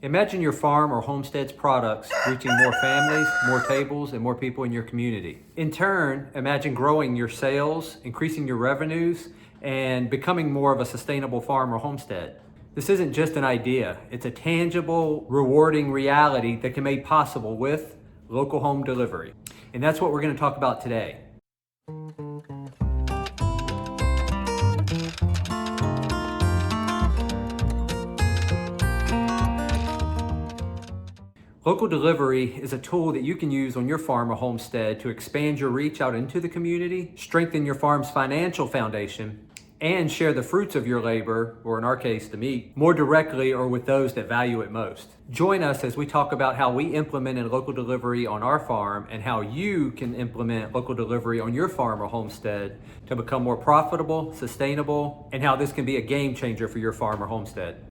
Imagine your farm or homestead's products reaching more families, more tables, and more people in your community. In turn, imagine growing your sales, increasing your revenues, and becoming more of a sustainable farm or homestead. This isn't just an idea, it's a tangible, rewarding reality that can be made possible with local home delivery. And that's what we're going to talk about today. Local delivery is a tool that you can use on your farm or homestead to expand your reach out into the community, strengthen your farm's financial foundation, and share the fruits of your labor, or in our case, the meat, more directly or with those that value it most. Join us as we talk about how we implemented local delivery on our farm and how you can implement local delivery on your farm or homestead to become more profitable, sustainable, and how this can be a game changer for your farm or homestead.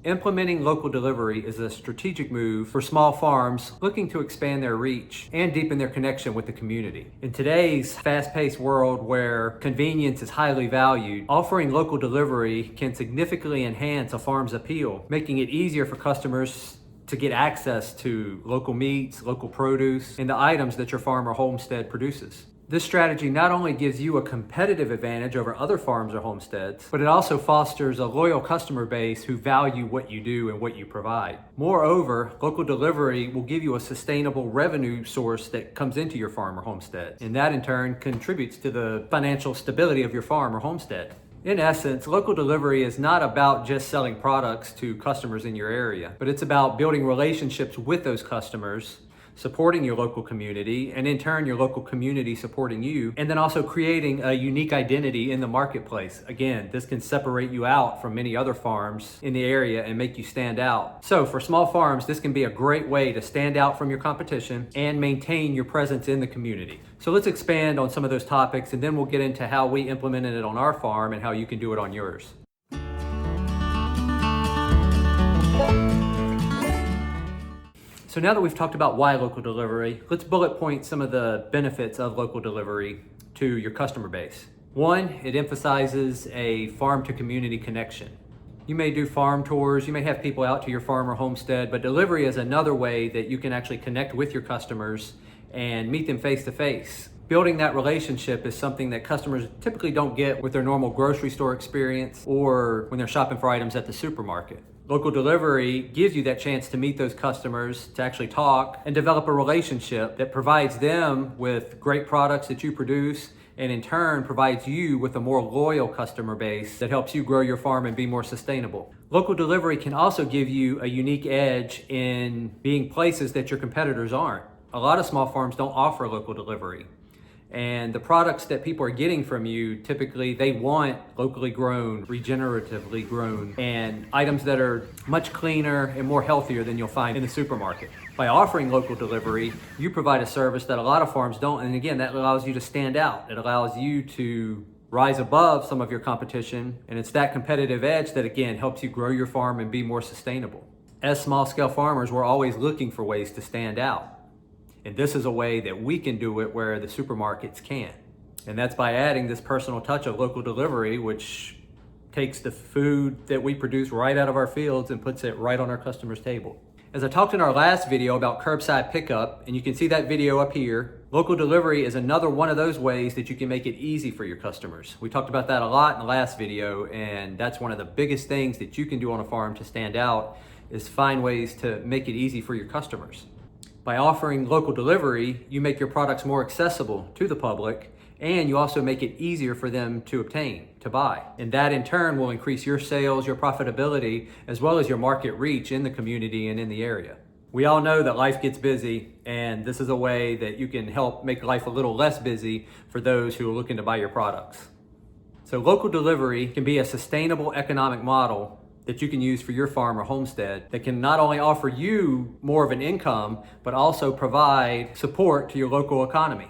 Implementing local delivery is a strategic move for small farms looking to expand their reach and deepen their connection with the community. In today's fast-paced world where convenience is highly valued, offering local delivery can significantly enhance a farm's appeal, making it easier for customers to get access to local meats, local produce, and the items that your farm or homestead produces. This strategy not only gives you a competitive advantage over other farms or homesteads, but it also fosters a loyal customer base who value what you do and what you provide. Moreover, local delivery will give you a sustainable revenue source that comes into your farm or homestead, and that in turn contributes to the financial stability of your farm or homestead. In essence, local delivery is not about just selling products to customers in your area, but it's about building relationships with those customers, supporting your local community, and in turn your local community supporting you, and then also creating a unique identity in the marketplace. Again, this can separate you out from many other farms in the area and make you stand out. So for small farms, this can be a great way to stand out from your competition and maintain your presence in the community. So let's expand on some of those topics, and then we'll get into how we implemented it on our farm and how you can do it on yours. So now that we've talked about why local delivery, let's bullet point some of the benefits of local delivery to your customer base. One, it emphasizes a farm to community connection. You may do farm tours, you may have people out to your farm or homestead, but delivery is another way that you can actually connect with your customers and meet them face to face. Building that relationship is something that customers typically don't get with their normal grocery store experience or when they're shopping for items at the supermarket. Local delivery gives you that chance to meet those customers, to actually talk and develop a relationship that provides them with great products that you produce, and in turn provides you with a more loyal customer base that helps you grow your farm and be more sustainable. Local delivery can also give you a unique edge in being places that your competitors aren't. A lot of small farms don't offer local delivery. And the products that people are getting from you, typically they want locally grown, regeneratively grown, and items that are much cleaner and more healthier than you'll find in the supermarket. By offering local delivery, you provide a service that a lot of farms don't, and again, that allows you to stand out. It allows you to rise above some of your competition, and it's that competitive edge that again helps you grow your farm and be more sustainable. As small-scale farmers, we're always looking for ways to stand out. And this is a way that we can do it where the supermarkets can't. And that's by adding this personal touch of local delivery, which takes the food that we produce right out of our fields and puts it right on our customer's table. As I talked in our last video about curbside pickup, and you can see that video up here, local delivery is another one of those ways that you can make it easy for your customers. We talked about that a lot in the last video, and that's one of the biggest things that you can do on a farm to stand out, is find ways to make it easy for your customers. By offering local delivery, you make your products more accessible to the public, and you also make it easier for them to obtain, to buy. And that in turn will increase your sales, your profitability, as well as your market reach in the community and in the area. We all know that life gets busy, and this is a way that you can help make life a little less busy for those who are looking to buy your products. So local delivery can be a sustainable economic model that you can use for your farm or homestead that can not only offer you more of an income, but also provide support to your local economy.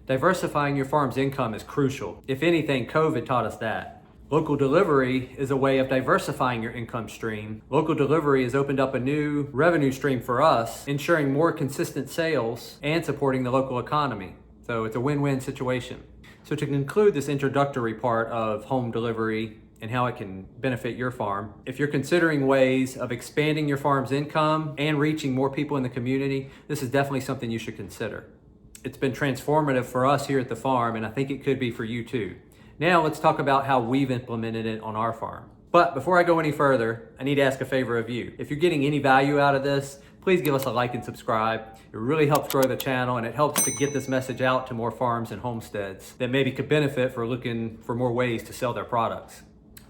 Diversifying your farm's income is crucial. If anything, COVID taught us that. Local delivery is a way of diversifying your income stream. Local delivery has opened up a new revenue stream for us, ensuring more consistent sales and supporting the local economy. So it's a win-win situation. So to conclude this introductory part of home delivery and how it can benefit your farm, if you're considering ways of expanding your farm's income and reaching more people in the community, this is definitely something you should consider. It's been transformative for us here at the farm, and I think it could be for you too. Now let's talk about how we've implemented it on our farm. But before I go any further, I need to ask a favor of you. If you're getting any value out of this, please give us a like and subscribe. It really helps grow the channel, and it helps to get this message out to more farms and homesteads that maybe could benefit for looking for more ways to sell their products.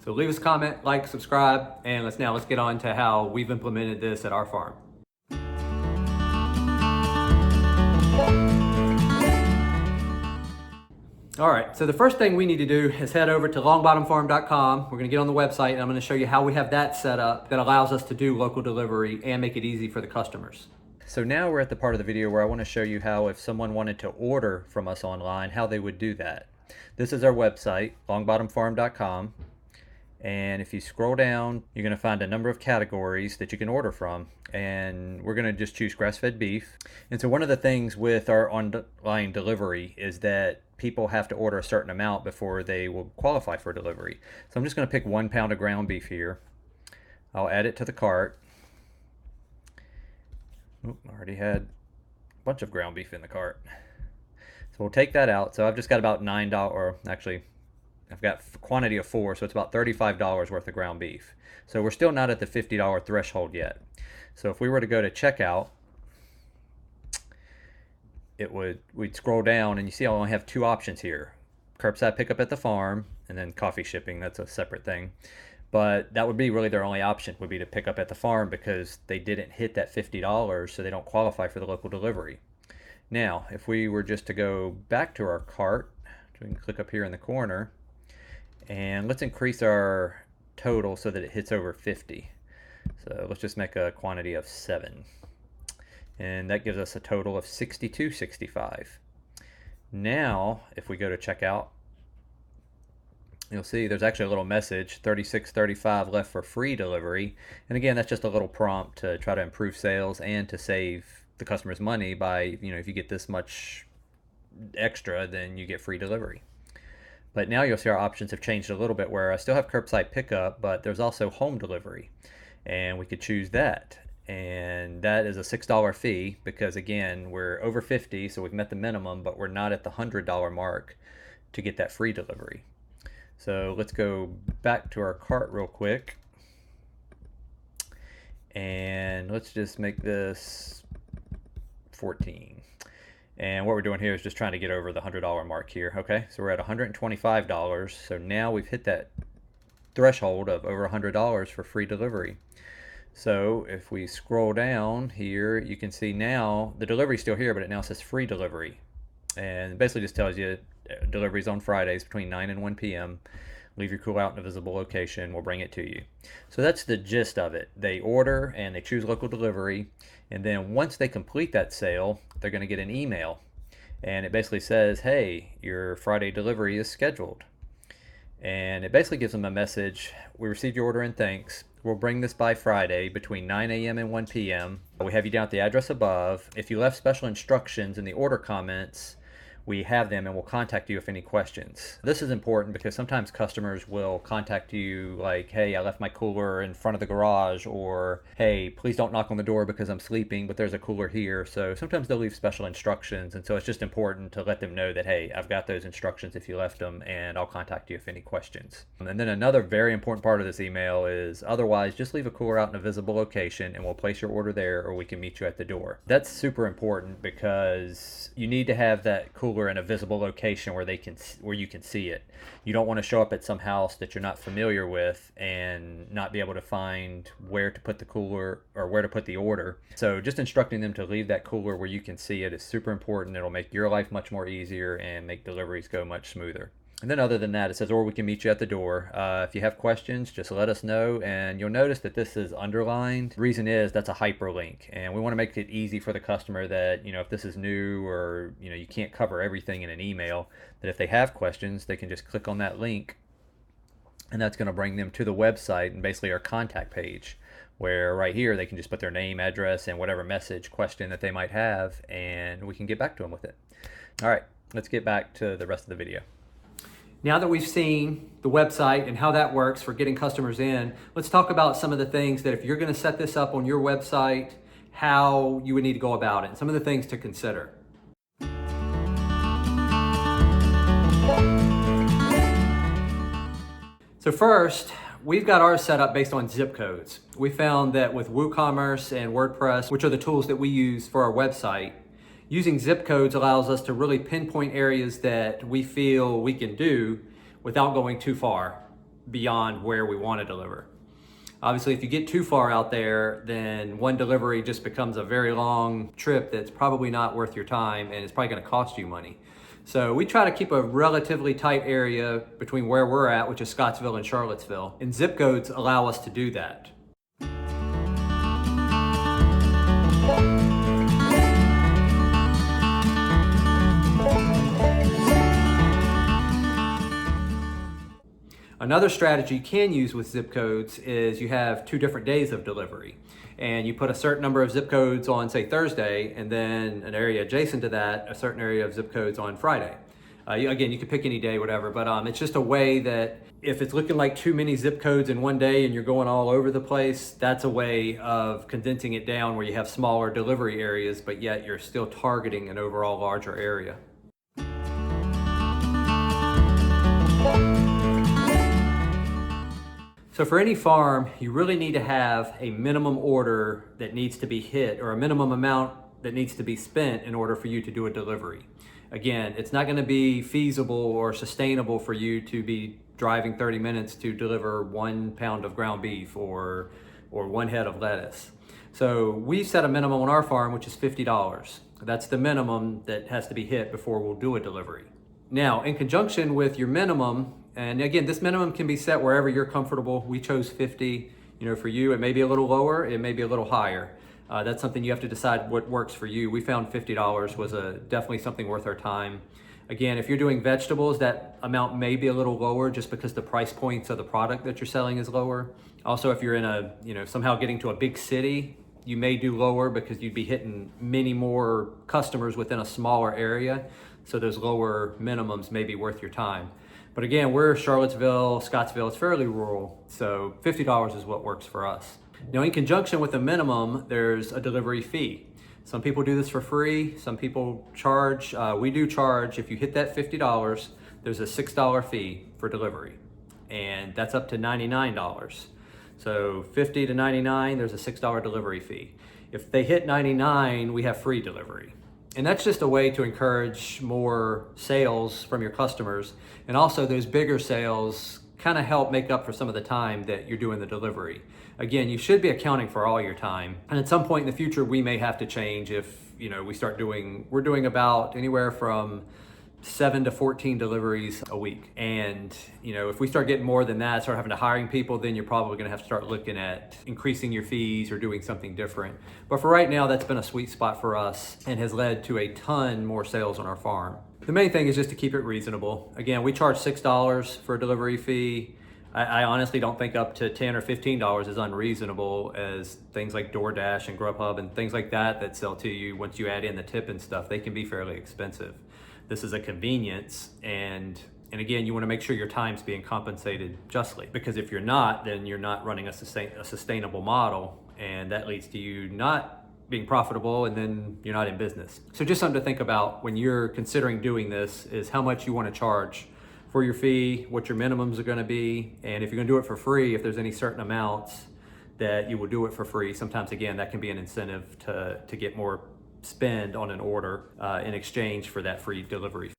So leave us a comment, like, subscribe, and let's get on to how we've implemented this at our farm. All right, so the first thing we need to do is head over to longbottomfarm.com. We're gonna get on the website and I'm gonna show you how we have that set up that allows us to do local delivery and make it easy for the customers. So now we're at the part of the video where I wanna show you how if someone wanted to order from us online, how they would do that. This is our website, longbottomfarm.com. And if you scroll down, you're gonna find a number of categories that you can order from. And we're gonna just choose grass-fed beef. And so one of the things with our online delivery is that people have to order a certain amount before they will qualify for delivery. So I'm just gonna pick 1 pound of ground beef here. I'll add it to the cart. I already had a bunch of ground beef in the cart. So we'll take that out. So I've just got about $9, or actually, I've got a quantity of 4, so it's about $35 worth of ground beef. So we're still not at the $50 threshold yet. So if we were to go to checkout, we'd scroll down and you see I only have 2 options here. Curbside pickup at the farm and then coffee shipping. That's a separate thing. But that would be really their only option, would be to pick up at the farm because they didn't hit that $50, so they don't qualify for the local delivery. Now, if we were just to go back to our cart, we can click up here in the corner and let's increase our total so that it hits over 50. So let's just make a quantity of 7. And that gives us a total of $62.65. Now, if we go to checkout, you'll see there's actually a little message, $36.35 left for free delivery. And again, that's just a little prompt to try to improve sales and to save the customers money by, if you get this much extra, then you get free delivery. But now you'll see our options have changed a little bit where I still have curbside pickup, but there's also home delivery. And we could choose that. And that is a $6 fee because again, we're over 50, so we've met the minimum, but we're not at the $100 mark to get that free delivery. So let's go back to our cart real quick. And let's just make this 14. And what we're doing here is just trying to get over the $100 mark here. Okay, so we're at $125. So now we've hit that threshold of over $100 for free delivery. So if we scroll down here, you can see now the delivery's still here, but it now says free delivery. And it basically just tells you deliveries on Fridays between 9 and 1 p.m. Leave your cooler out in a visible location, we'll bring it to you. So that's the gist of it. They order and they choose local delivery, and then once they complete that sale, they're gonna get an email. And it basically says, hey, your Friday delivery is scheduled. And it basically gives them a message, we received your order and thanks. We'll bring this by Friday between 9 a.m. and 1 p.m. We have you down at the address above. If you left special instructions in the order comments, we have them and we'll contact you if any questions. This is important because sometimes customers will contact you like, hey, I left my cooler in front of the garage, or hey, please don't knock on the door because I'm sleeping, but there's a cooler here. So sometimes they'll leave special instructions, and so it's just important to let them know that, hey, I've got those instructions if you left them, and I'll contact you if any questions. And then another very important part of this email is otherwise just leave a cooler out in a visible location and we'll place your order there, or we can meet you at the door. That's super important because you need to have that cooler in a visible location where you can see it. You don't want to show up at some house that you're not familiar with and not be able to find where to put the cooler or where to put the order. So just instructing them to leave that cooler where you can see it is super important. It'll make your life much more easier and make deliveries go much smoother. And then other than that, it says, or we can meet you at the door. If you have questions, just let us know. And you'll notice that this is underlined. The reason is that's a hyperlink. And we want to make it easy for the customer that, if this is new or, you can't cover everything in an email, that if they have questions, they can just click on that link. And that's going to bring them to the website and basically our contact page, where right here they can just put their name, address, and whatever message, question that they might have, and we can get back to them with it. All right, let's get back to the rest of the video. Now that we've seen the website and how that works for getting customers in, let's talk about some of the things that if you're going to set this up on your website, how you would need to go about it, and some of the things to consider. So first, we've got ours set up based on zip codes. We found that with WooCommerce and WordPress, which are the tools that we use for our website, using zip codes allows us to really pinpoint areas that we feel we can do without going too far beyond where we want to deliver. Obviously, if you get too far out there, then one delivery just becomes a very long trip that's probably not worth your time, and it's probably going to cost you money. So we try to keep a relatively tight area between where we're at, which is Scottsville and Charlottesville, and zip codes allow us to do that. Another strategy you can use with zip codes is you have 2 different days of delivery, and you put a certain number of zip codes on, say, Thursday, and then an area adjacent to that, a certain area of zip codes on Friday. Again, you can pick any day, whatever, but it's just a way that if it's looking like too many zip codes in one day and you're going all over the place, that's a way of condensing it down where you have smaller delivery areas, but yet you're still targeting an overall larger area. So for any farm, you really need to have a minimum order that needs to be hit, or a minimum amount that needs to be spent in order for you to do a delivery. Again, it's not going to be feasible or sustainable for you to be driving 30 minutes to deliver 1 pound of ground beef or 1 head of lettuce. So we set a minimum on our farm, which is $50. That's the minimum that has to be hit before we'll do a delivery. Now, in conjunction with your minimum, and again, this minimum can be set wherever you're comfortable. We chose 50. For you, it may be a little lower, it may be a little higher. That's something you have to decide what works for you. We found $50 was definitely something worth our time. Again, if you're doing vegetables, that amount may be a little lower just because the price points of the product that you're selling is lower. Also, if you're in somehow getting to a big city, you may do lower because you'd be hitting many more customers within a smaller area. So those lower minimums may be worth your time. But again, we're Charlottesville, Scottsville, it's fairly rural. So $50 is what works for us. Now, in conjunction with the minimum, there's a delivery fee. Some people do this for free, some people charge. We do charge. If you hit that $50, there's a $6 fee for delivery, and that's up to $99. So $50 to $99, there's a $6 delivery fee. If they hit $99, we have free delivery. And that's just a way to encourage more sales from your customers. And also those bigger sales kind of help make up for some of the time that you're doing the delivery. Again, you should be accounting for all your time. And at some point in the future, we may have to change if, we're doing about anywhere from 7 to 14 deliveries a week. And, if we start getting more than that, start having to hiring people, then you're probably going to have to start looking at increasing your fees or doing something different. But for right now, that's been a sweet spot for us and has led to a ton more sales on our farm. The main thing is just to keep it reasonable. Again, we charge $6 for a delivery fee. I honestly don't think up to $10 or $15 is unreasonable, as things like DoorDash and Grubhub and things like that sell to you once you add in the tip and stuff, they can be fairly expensive. This is a convenience, and again, you want to make sure your time's being compensated justly, because if you're not, then you're not running a sustainable model, and that leads to you not being profitable, and then you're not in business. So just something to think about when you're considering doing this is how much you want to charge for your fee, what your minimums are going to be, and if you're going to do it for free, if there's any certain amounts that you will do it for free. Sometimes, again, that can be an incentive to get more spend on an order in exchange for that free delivery.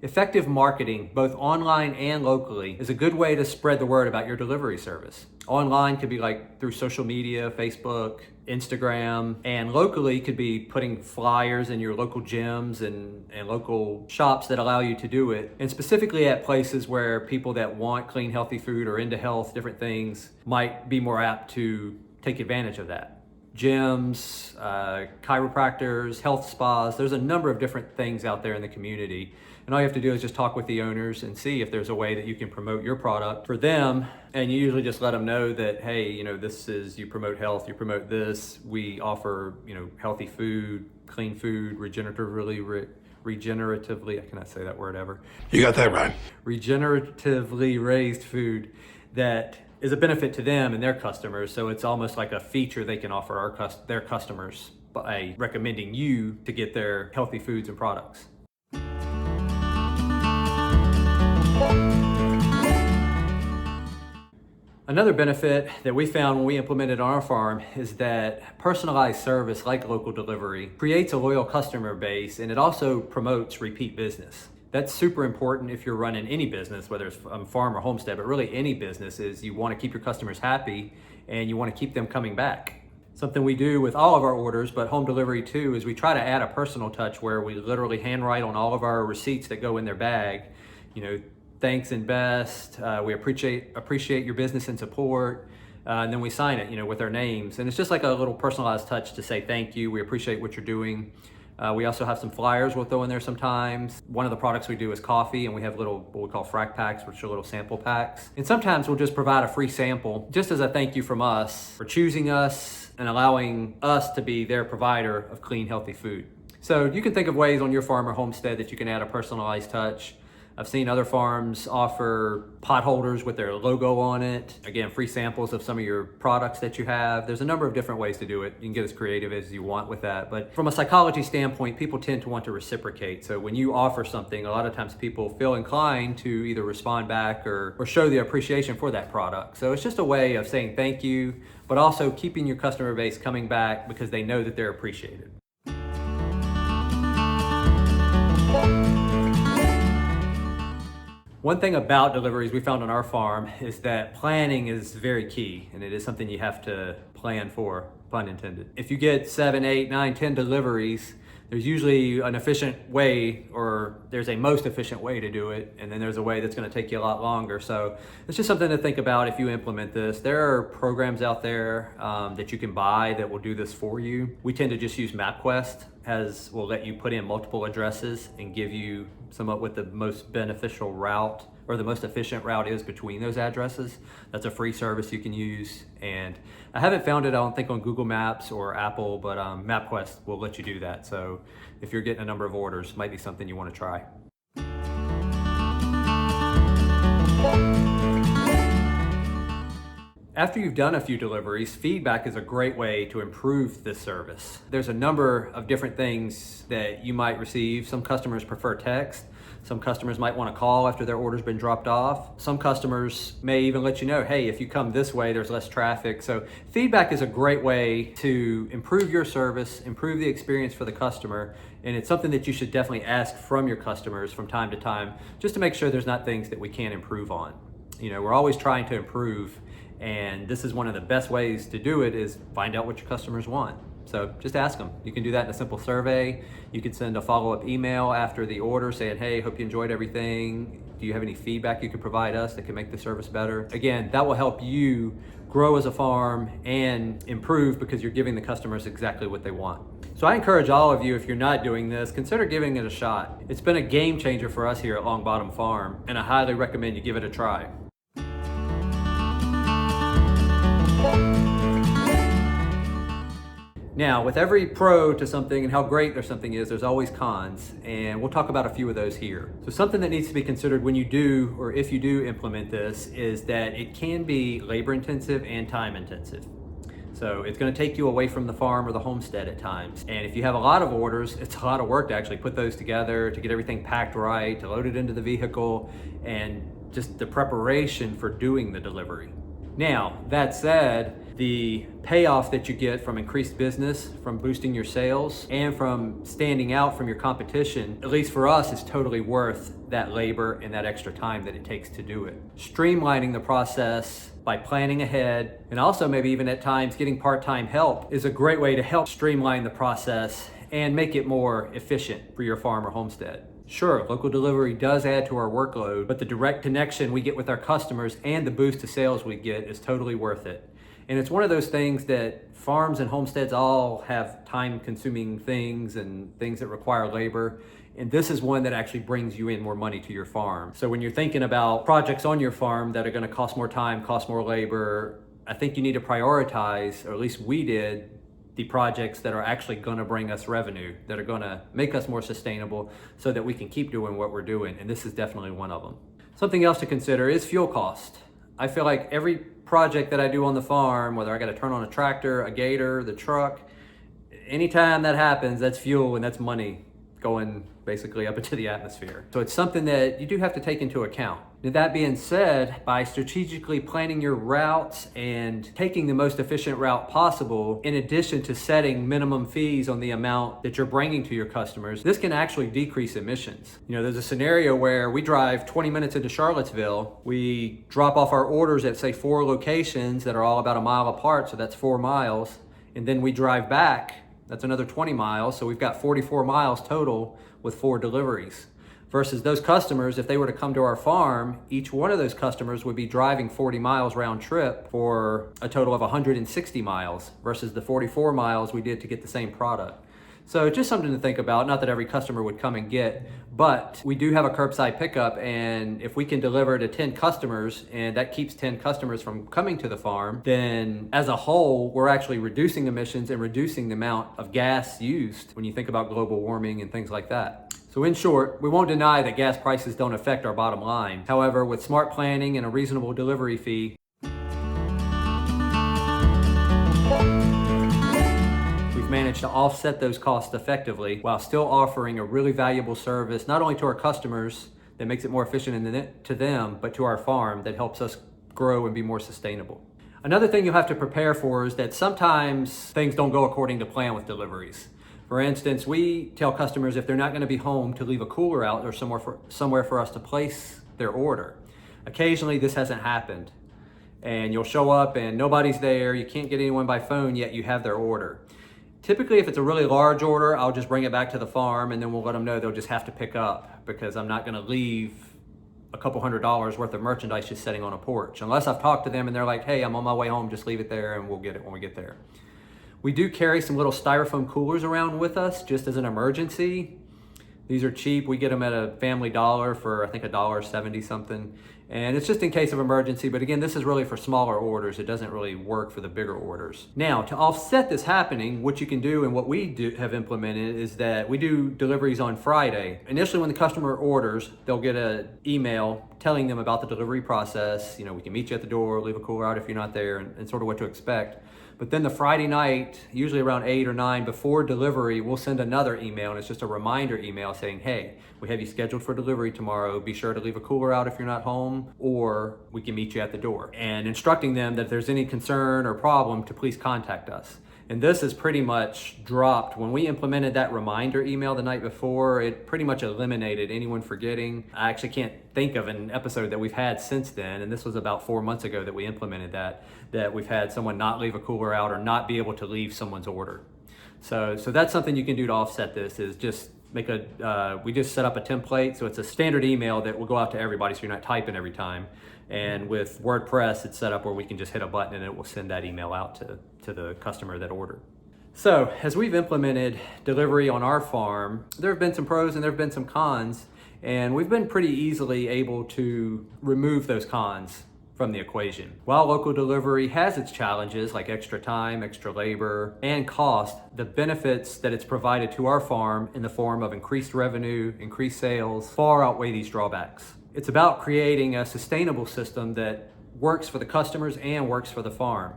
Effective marketing, both online and locally, is a good way to spread the word about your delivery service. Online could be like through social media, Facebook, Instagram, and locally could be putting flyers in your local gyms and local shops that allow you to do it. And specifically at places where people that want clean, healthy food or into health, different things, might be more apt to take advantage of that. Gyms, chiropractors, health spas, there's a number of different things out there in the community. And all you have to do is just talk with the owners and see if there's a way that you can promote your product for them. And you usually just let them know that, hey, you promote health, you promote this, we offer, healthy food, clean food, regeneratively, I cannot say that word ever. You got that right. Regeneratively raised food that is a benefit to them and their customers. So it's almost like a feature they can offer their customers by recommending you to get their healthy foods and products. Another benefit that we found when we implemented on our farm is that personalized service like local delivery creates a loyal customer base, and it also promotes repeat business. That's super important if you're running any business, whether it's a farm or homestead, but really any business, is you want to keep your customers happy and you want to keep them coming back. Something we do with all of our orders, but home delivery too, is we try to add a personal touch where we literally handwrite on all of our receipts that go in their bag, thanks and best, we appreciate your business and support, and then we sign it, with our names. And it's just like a little personalized touch to say thank you, we appreciate what you're doing. We also have some flyers we'll throw in there sometimes. One of the products we do is coffee, and we have little, what we call frac packs, which are little sample packs. And sometimes we'll just provide a free sample, just as a thank you from us for choosing us and allowing us to be their provider of clean, healthy food. So you can think of ways on your farm or homestead that you can add a personalized touch. I've seen other farms offer pot holders with their logo on it. Again, free samples of some of your products that you have. There's a number of different ways to do it. You can get as creative as you want with that. But from a psychology standpoint, people tend to want to reciprocate. So when you offer something, a lot of times people feel inclined to either respond back or show the appreciation for that product. So it's just a way of saying thank you, but also keeping your customer base coming back because they know that they're appreciated. One thing about deliveries we found on our farm is that planning is very key, and it is something you have to plan for, pun intended. If you get 7, 8, 9, 10 deliveries, there's usually an efficient way, or there's a most efficient way to do it, and then there's a way that's going to take you a lot longer. So it's just something to think about if you implement this. There are programs out there that you can buy that will do this for you. We tend to just use MapQuest. Will let you put in multiple addresses and give you some up what the most beneficial route or the most efficient route is between those addresses. That's a free service you can use. And I haven't found it, I don't think, on Google Maps or Apple, but MapQuest will let you do that. So if you're getting a number of orders, it might be something you want to try. After you've done a few deliveries, feedback is a great way to improve this service. There's a number of different things that you might receive. Some customers prefer text. Some customers might want to call after their order's been dropped off. Some customers may even let you know, hey, if you come this way, there's less traffic. So feedback is a great way to improve your service, improve the experience for the customer, and it's something that you should definitely ask from your customers from time to time, just to make sure there's not things that we can't improve on. We're always trying to improve, and this is one of the best ways to do it, is find out what your customers want. So just ask them. You can do that in a simple survey. You can send a follow-up email after the order saying, hey, hope you enjoyed everything. Do you have any feedback you could provide us that can make the service better? Again, that will help you grow as a farm and improve because you're giving the customers exactly what they want. So I encourage all of you, if you're not doing this, consider giving it a shot. It's been a game changer for us here at Longbottom Farm, and I highly recommend you give it a try. Now, with every pro to something and how great something is, there's always cons, and we'll talk about a few of those here. So something that needs to be considered when you do, or if you do implement this, is that it can be labor intensive and time intensive. So it's going to take you away from the farm or the homestead at times. And if you have a lot of orders, it's a lot of work to actually put those together, to get everything packed right, to load it into the vehicle, and just the preparation for doing the delivery. Now, that said, the payoff that you get from increased business, from boosting your sales, and from standing out from your competition, at least for us, is totally worth that labor and that extra time that it takes to do it. Streamlining the process by planning ahead, and also maybe even at times getting part-time help, is a great way to help streamline the process and make it more efficient for your farm or homestead. Sure, local delivery does add to our workload, but the direct connection we get with our customers and the boost to sales we get is totally worth it. And it's one of those things that farms and homesteads all have time-consuming things and things that require labor. And this is one that actually brings you in more money to your farm. So when you're thinking about projects on your farm that are going to cost more time, cost more labor, I think you need to prioritize, or at least we did, the projects that are actually going to bring us revenue, that are going to make us more sustainable so that we can keep doing what we're doing. And this is definitely one of them. Something else to consider is fuel cost. I feel like every project that I do on the farm, whether I got to turn on a tractor, a gator, the truck, anytime that happens, that's fuel and that's money going basically up into the atmosphere. So it's something that you do have to take into account. Now, that being said, by strategically planning your routes and taking the most efficient route possible, in addition to setting minimum fees on the amount that you're bringing to your customers, this can actually decrease emissions. You know, there's a scenario where we drive 20 minutes into Charlottesville, we drop off our orders at say 4 locations that are all about a mile apart, so that's 4 miles, and then we drive back, that's another 20 miles, so we've got 44 miles total with 4 deliveries. Versus those customers, if they were to come to our farm, each one of those customers would be driving 40 miles round trip for a total of 160 miles versus the 44 miles we did to get the same product. So just something to think about. Not that every customer would come and get, but we do have a curbside pickup, and if we can deliver to 10 customers and that keeps 10 customers from coming to the farm, then as a whole, we're actually reducing emissions and reducing the amount of gas used when you think about global warming and things like that. So in short, we won't deny that gas prices don't affect our bottom line. However, with smart planning and a reasonable delivery fee, we've managed to offset those costs effectively while still offering a really valuable service, not only to our customers that makes it more efficient to them, but to our farm that helps us grow and be more sustainable. Another thing you'll have to prepare for is that sometimes things don't go according to plan with deliveries. For instance, we tell customers if they're not going to be home to leave a cooler out or somewhere for us to place their order. Occasionally this hasn't happened, and you'll show up and nobody's there, you can't get anyone by phone, yet you have their order. Typically, if it's a really large order, I'll just bring it back to the farm and then we'll let them know they'll just have to pick up, because I'm not going to leave a couple $100 worth of merchandise just sitting on a porch. Unless I've talked to them and they're like, hey, I'm on my way home, just leave it there and we'll get it when we get there. We do carry some little styrofoam coolers around with us just as an emergency. These are cheap. We get them at a Family Dollar for I think $1.70 something. And it's just in case of emergency, but again, this is really for smaller orders. It doesn't really work for the bigger orders. Now, to offset this happening, what you can do and what we have implemented is that we do deliveries on Friday. Initially, when the customer orders, they'll get an email telling them about the delivery process. You know, we can meet you at the door, leave a cooler out if you're not there, and sort of what to expect. But then the Friday night, usually around 8 or 9 before delivery, we'll send another email, and it's just a reminder email saying, hey, we have you scheduled for delivery tomorrow. Be sure to leave a cooler out if you're not home, or we can meet you at the door. And instructing them that if there's any concern or problem to please contact us. And this is pretty much dropped. When we implemented that reminder email the night before, it pretty much eliminated anyone forgetting. I actually can't think of an episode that we've had since then, and this was about 4 months ago that we implemented that we've had someone not leave a cooler out or not be able to leave someone's order. So that's something you can do to offset this, is just make we just set up a template. So it's a standard email that will go out to everybody, so you're not typing every time. And with WordPress, it's set up where we can just hit a button and it will send that email out to the customer that ordered. So as we've implemented delivery on our farm, there have been some pros and there have been some cons, and we've been pretty easily able to remove those cons from the equation. While local delivery has its challenges like extra time, extra labor, and cost, the benefits that it's provided to our farm in the form of increased revenue, increased sales, far outweigh these drawbacks. It's about creating a sustainable system that works for the customers and works for the farm.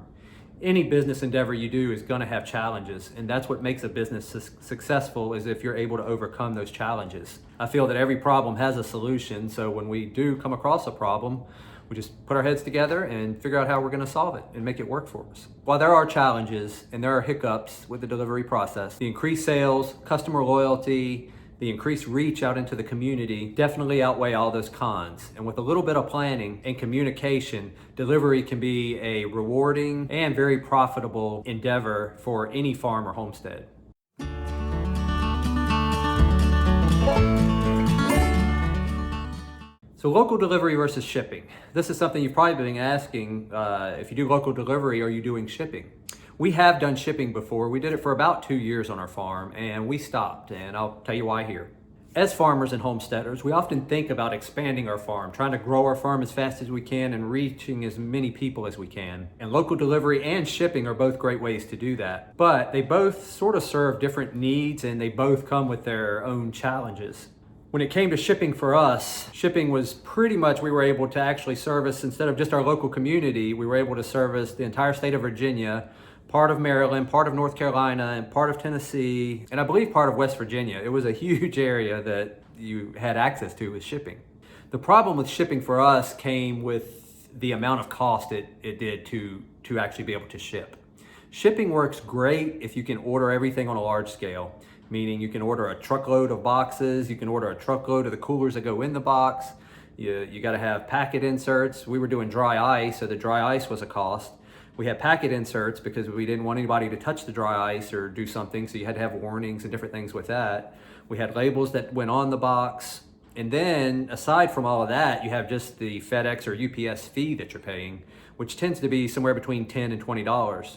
Any business endeavor you do is going to have challenges, and that's what makes a business successful, is if you're able to overcome those challenges. I feel that every problem has a solution, so when we do come across a problem, we just put our heads together and figure out how we're going to solve it and make it work for us. While there are challenges and there are hiccups with the delivery process, the increased sales, customer loyalty, the increased reach out into the community definitely outweigh all those cons. And with a little bit of planning and communication, delivery can be a rewarding and very profitable endeavor for any farm or homestead. So local delivery versus shipping. This is something you've probably been asking. If you do local delivery, are you doing shipping? We have done shipping before. We did it for about 2 years on our farm and we stopped, and I'll tell you why here. As farmers and homesteaders, we often think about expanding our farm, trying to grow our farm as fast as we can and reaching as many people as we can. And local delivery and shipping are both great ways to do that. But they both sort of serve different needs and they both come with their own challenges. When it came to shipping for us, shipping was pretty much, we were able to actually service, instead of just our local community, we were able to service the entire state of Virginia, part of Maryland, part of North Carolina, and part of Tennessee, and I believe part of West Virginia. It was a huge area that you had access to with shipping. The problem with shipping for us came with the amount of cost it did to actually be able to ship. Shipping works great if you can order everything on a large scale, meaning you can order a truckload of boxes, you can order a truckload of the coolers that go in the box, you gotta have packet inserts. We were doing dry ice, so the dry ice was a cost. We had packet inserts because we didn't want anybody to touch the dry ice or do something, so you had to have warnings and different things with that. We had labels that went on the box. And then aside from all of that, you have just the FedEx or UPS fee that you're paying, which tends to be somewhere between $10 and $20.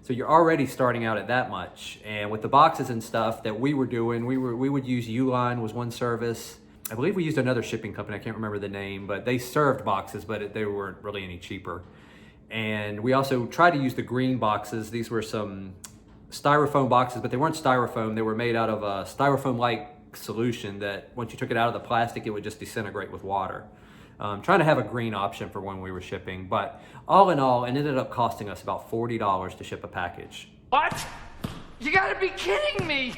So you're already starting out at that much. And with the boxes and stuff that we were doing, we would use Uline was one service. I believe we used another shipping company, I can't remember the name, but they served boxes, but they weren't really any cheaper. And we also tried to use the green boxes. These were some styrofoam boxes, but they weren't styrofoam. They were made out of a styrofoam-like solution that once you took it out of the plastic, it would just disintegrate with water. Trying to have a green option for when we were shipping, but all in all, it ended up costing us about $40 to ship a package. What? You gotta be kidding me!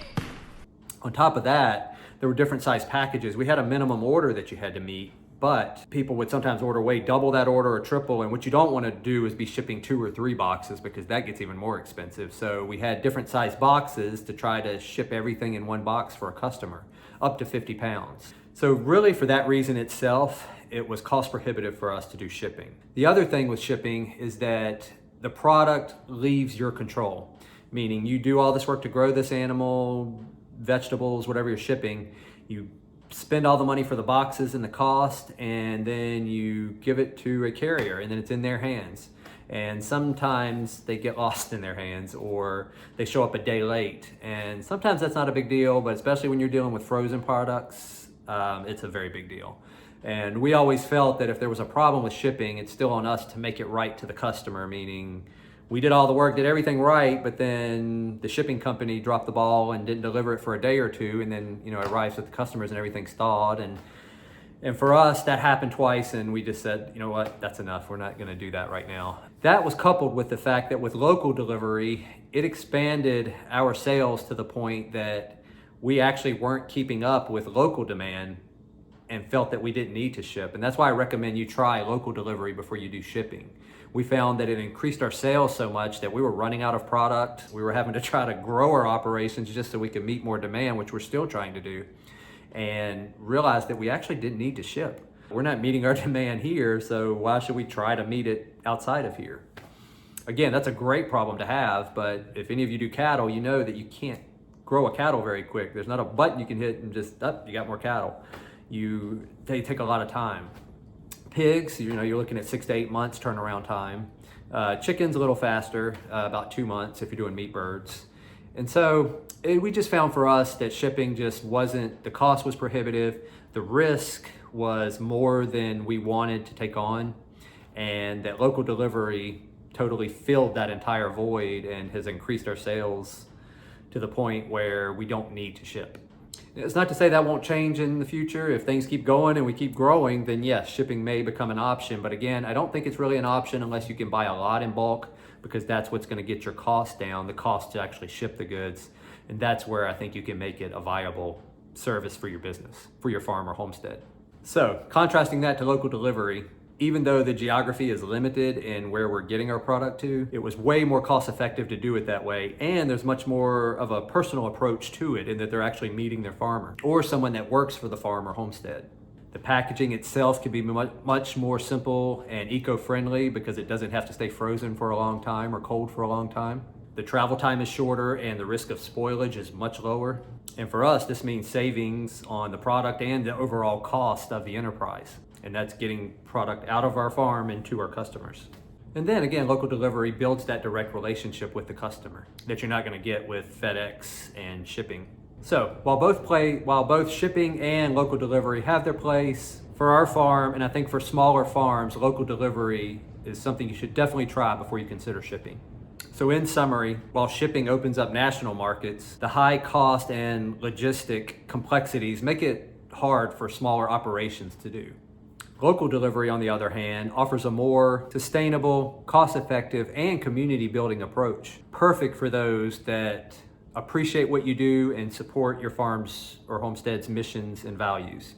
On top of that, there were different size packages. We had a minimum order that you had to meet, but people would sometimes order way double that order or triple, and what you don't want to do is be shipping 2 or 3 boxes because that gets even more expensive. So we had different size boxes to try to ship everything in one box for a customer, up to 50 pounds. So really for that reason itself, it was cost prohibitive for us to do shipping. The other thing with shipping is that the product leaves your control, meaning you do all this work to grow this animal, vegetables, whatever you're shipping, you spend all the money for the boxes and the cost, and then you give it to a carrier and then it's in their hands. And sometimes they get lost in their hands or they show up a day late. And sometimes that's not a big deal, but especially when you're dealing with frozen products, it's a very big deal. And we always felt that if there was a problem with shipping, it's still on us to make it right to the customer, meaning we did all the work, did everything right, but then the shipping company dropped the ball and didn't deliver it for a day or two, and then it arrives with the customers and everything's thawed. And for us, that happened twice, and we just said, you know what, that's enough. We're not gonna do that right now. That was coupled with the fact that with local delivery, it expanded our sales to the point that we actually weren't keeping up with local demand and felt that we didn't need to ship. And that's why I recommend you try local delivery before you do shipping. We found that it increased our sales so much that we were running out of product. We were having to try to grow our operations just so we could meet more demand, which we're still trying to do, and realized that we actually didn't need to ship. We're not meeting our demand here, so why should we try to meet it outside of here? Again, that's a great problem to have, but if any of you do cattle, you know that you can't grow a cattle very quick. There's not a button you can hit and just, you got more cattle. They take a lot of time. Pigs, you're looking at 6 to 8 months turnaround time. Chickens a little faster, about 2 months if you're doing meat birds. And so we just found for us that shipping just wasn't, the cost was prohibitive, the risk was more than we wanted to take on, and that local delivery totally filled that entire void and has increased our sales to the point where we don't need to ship. It's not to say that won't change in the future. If things keep going and we keep growing, then yes, shipping may become an option. But again, I don't think it's really an option unless you can buy a lot in bulk, because that's what's going to get your cost down, the cost to actually ship the goods. And that's where I think you can make it a viable service for your business, for your farm or homestead. So contrasting that to local delivery, even though the geography is limited in where we're getting our product to, it was way more cost effective to do it that way. And there's much more of a personal approach to it in that they're actually meeting their farmer or someone that works for the farm or homestead. The packaging itself can be much more simple and eco-friendly because it doesn't have to stay frozen for a long time or cold for a long time. The travel time is shorter and the risk of spoilage is much lower. And for us, this means savings on the product and the overall cost of the enterprise. And that's getting product out of our farm and to our customers. And then again, local delivery builds that direct relationship with the customer that you're not going to get with FedEx and shipping. So while both shipping and local delivery have their place, for our farm, and I think for smaller farms, local delivery is something you should definitely try before you consider shipping. So in summary, while shipping opens up national markets, the high cost and logistic complexities make it hard for smaller operations to do. Local delivery, on the other hand, offers a more sustainable, cost-effective, and community-building approach, perfect for those that appreciate what you do and support your farm's or homestead's missions and values.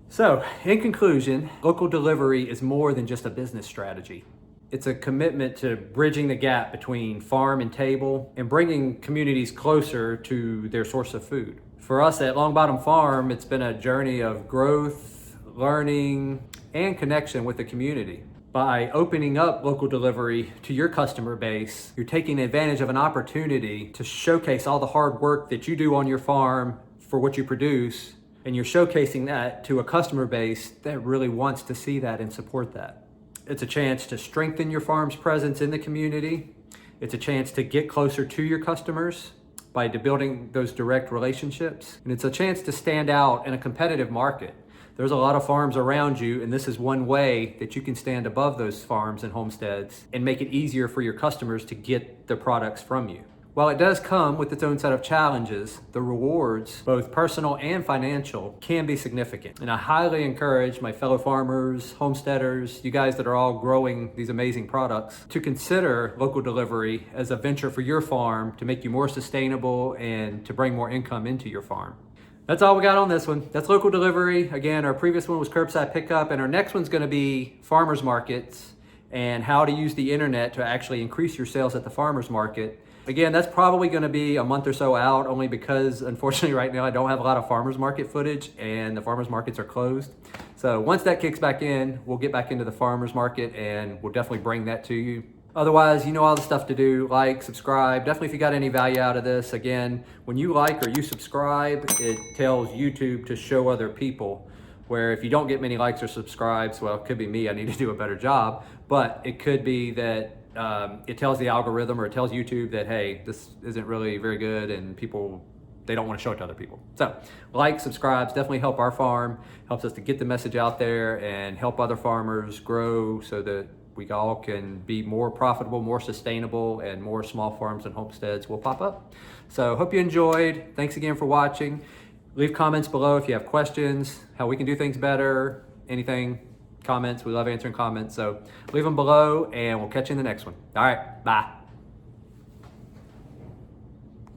So, in conclusion, local delivery is more than just a business strategy. It's a commitment to bridging the gap between farm and table and bringing communities closer to their source of food. For us at Longbottom Farm, it's been a journey of growth, learning, and connection with the community. By opening up local delivery to your customer base, you're taking advantage of an opportunity to showcase all the hard work that you do on your farm for what you produce, and you're showcasing that to a customer base that really wants to see that and support that. It's a chance to strengthen your farm's presence in the community. It's a chance to get closer to your customers by building those direct relationships. And it's a chance to stand out in a competitive market. There's a lot of farms around you, and this is one way that you can stand above those farms and homesteads and make it easier for your customers to get their products from you. While it does come with its own set of challenges, the rewards, both personal and financial, can be significant. And I highly encourage my fellow farmers, homesteaders, you guys that are all growing these amazing products, to consider local delivery as a venture for your farm to make you more sustainable and to bring more income into your farm. That's all we got on this one. That's local delivery. Again, our previous one was curbside pickup, and our next one's gonna be farmers markets and how to use the internet to actually increase your sales at the farmers market. Again, that's probably gonna be a month or so out, only because unfortunately right now I don't have a lot of farmers market footage and the farmers markets are closed. So once that kicks back in, we'll get back into the farmers market and we'll definitely bring that to you. Otherwise, you know all the stuff to do, like, subscribe. Definitely if you got any value out of this, again, when you like or you subscribe, it tells YouTube to show other people, where if you don't get many likes or subscribes, well, it could be me, I need to do a better job, but it could be that it tells the algorithm or it tells YouTube that, hey, this isn't really very good and people, they don't want to show it to other people. So like, subscribes, definitely help our farm, helps us to get the message out there and help other farmers grow so that we all can be more profitable, more sustainable, and more small farms and homesteads will pop up. So hope you enjoyed. Thanks again for watching. Leave comments below if you have questions, how we can do things better, anything, comments. We love answering comments. So leave them below and we'll catch you in the next one. All right, bye.